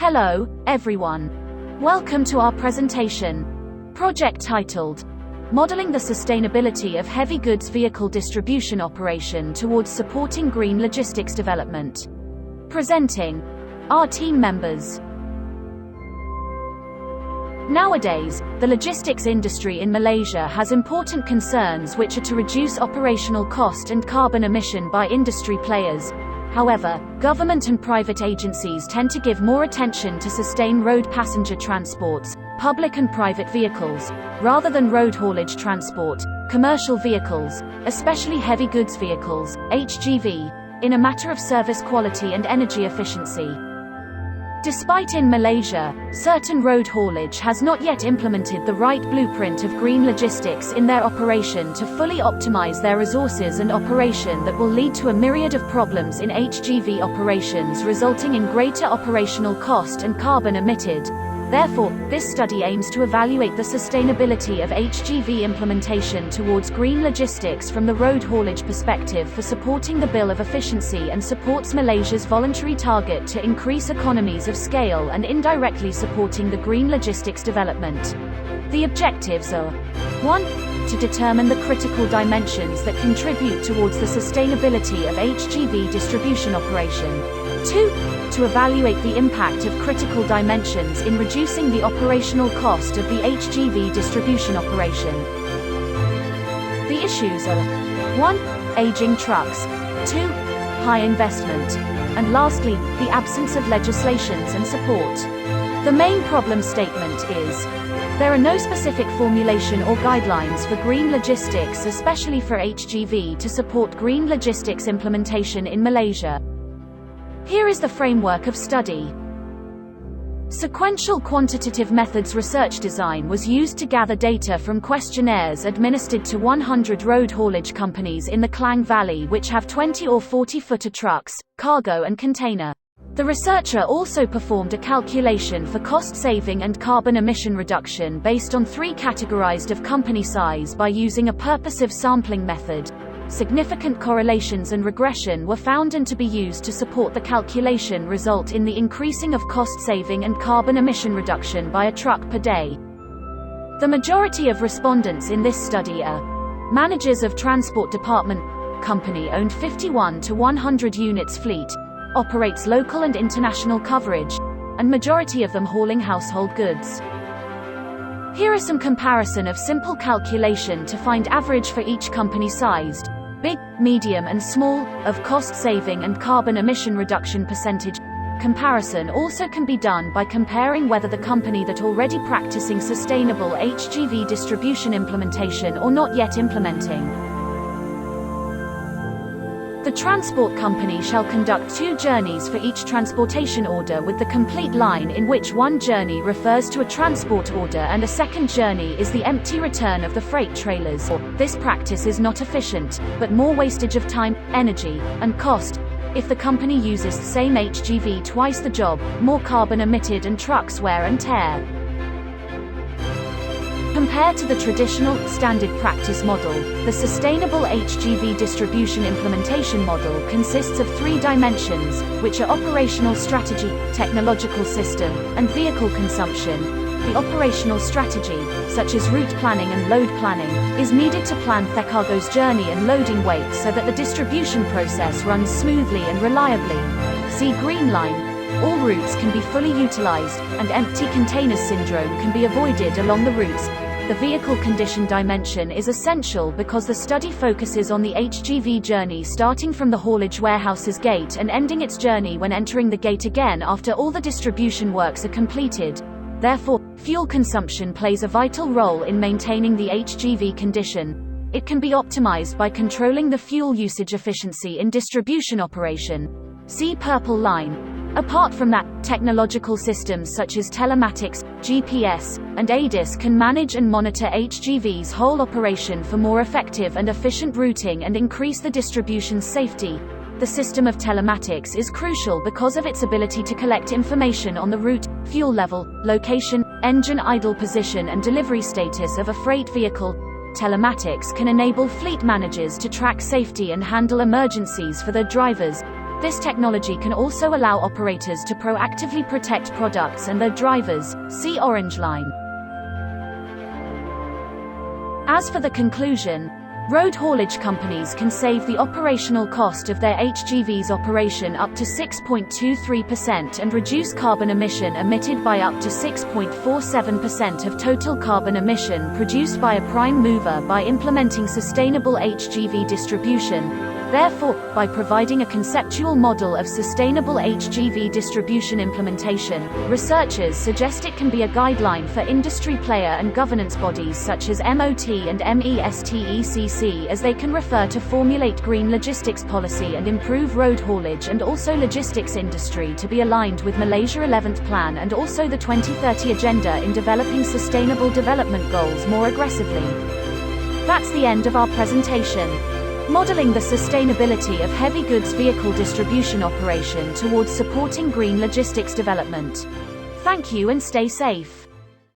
Hello, everyone. Welcome to our presentation. Project titled, Modeling the Sustainability of Heavy Goods Vehicle Distribution Operation Towards Supporting Green Logistics Development. Presenting our team members. Nowadays, the logistics industry in Malaysia has important concerns which are to reduce operational cost and carbon emission by industry players. However, government and private agencies tend to give more attention to sustain road passenger transports, public and private vehicles, rather than road haulage transport, commercial vehicles, especially heavy goods vehicles, HGV, in a matter of service quality and energy efficiency. Despite in Malaysia, certain road haulage has not yet implemented the right blueprint of green logistics in their operation to fully optimize their resources and operation that will lead to a myriad of problems in HGV operations resulting in greater operational cost and carbon emitted. Therefore, this study aims to evaluate the sustainability of HGV implementation towards green logistics from the road haulage perspective for supporting the Bill of Efficiency and supports Malaysia's voluntary target to increase economies of scale and indirectly supporting the green logistics development. The objectives are 1. To determine the critical dimensions that contribute towards the sustainability of HGV distribution operation. 2. To evaluate the impact of critical dimensions in reducing the operational cost of the HGV distribution operation. The issues are 1. Aging trucks, 2. High investment, and lastly, the absence of legislations and support. The main problem statement is, there are no specific formulation or guidelines for green logistics, especially for HGV, to support green logistics implementation in Malaysia. Here is the framework of study. Sequential quantitative methods research design was used to gather data from questionnaires administered to 100 road haulage companies in the Klang Valley which have 20 or 40-footer trucks, cargo and container. The researcher also performed a calculation for cost saving and carbon emission reduction based on 3 categorized of company size by using a purposive sampling method. Significant correlations and regression were found and to be used to support the calculation result in the increasing of cost saving and carbon emission reduction by a truck per day. The majority of respondents in this study are managers of transport department, company owned 51 to 100 units fleet, operates local and international coverage, and majority of them hauling household goods. Here are some comparison of simple calculation to find average for each company sized, big, medium and small, of cost saving and carbon emission reduction percentage. Comparison also can be done by comparing whether the company that already practicing sustainable HGV distribution implementation or not yet implementing. The transport company shall conduct 2 journeys for each transportation order with the complete line, in which one journey refers to a transport order and a second journey is the empty return of the freight trailers. This practice is not efficient, but more wastage of time, energy, and cost. If the company uses the same HGV twice the job, more carbon emitted and trucks wear and tear. Compared to the traditional, standard practice model, the sustainable HGV distribution implementation model consists of 3 dimensions, which are operational strategy, technological system, and vehicle consumption. The operational strategy, such as route planning and load planning, is needed to plan the cargo's journey and loading weight so that the distribution process runs smoothly and reliably. See green line. All routes can be fully utilized, and empty containers syndrome can be avoided along the routes. The vehicle condition dimension is essential because the study focuses on the HGV journey starting from the haulage warehouse's gate and ending its journey when entering the gate again after all the distribution works are completed. Therefore, fuel consumption plays a vital role in maintaining the HGV condition. It can be optimized by controlling the fuel usage efficiency in distribution operation. See purple line. Apart from that, technological systems such as telematics, GPS, and ADAS can manage and monitor HGV's whole operation for more effective and efficient routing and increase the distribution's safety. The system of telematics is crucial because of its ability to collect information on the route, fuel level, location, engine idle position and delivery status of a freight vehicle. Telematics can enable fleet managers to track safety and handle emergencies for their drivers. This technology can also allow operators to proactively protect products and their drivers. See Orange Line. As for the conclusion, road haulage companies can save the operational cost of their HGV's operation up to 6.23% and reduce carbon emission emitted by up to 6.47% of total carbon emission produced by a prime mover by implementing sustainable HGV distribution. Therefore, by providing a conceptual model of sustainable HGV distribution implementation, researchers suggest it can be a guideline for industry player and governance bodies such as MOT and MESTECC, as they can refer to formulate green logistics policy and improve road haulage and also logistics industry to be aligned with Malaysia 11th Plan and also the 2030 Agenda in developing sustainable development goals more aggressively. That's the end of our presentation. Modeling the sustainability of heavy goods vehicle distribution operation towards supporting green logistics development. Thank you and stay safe.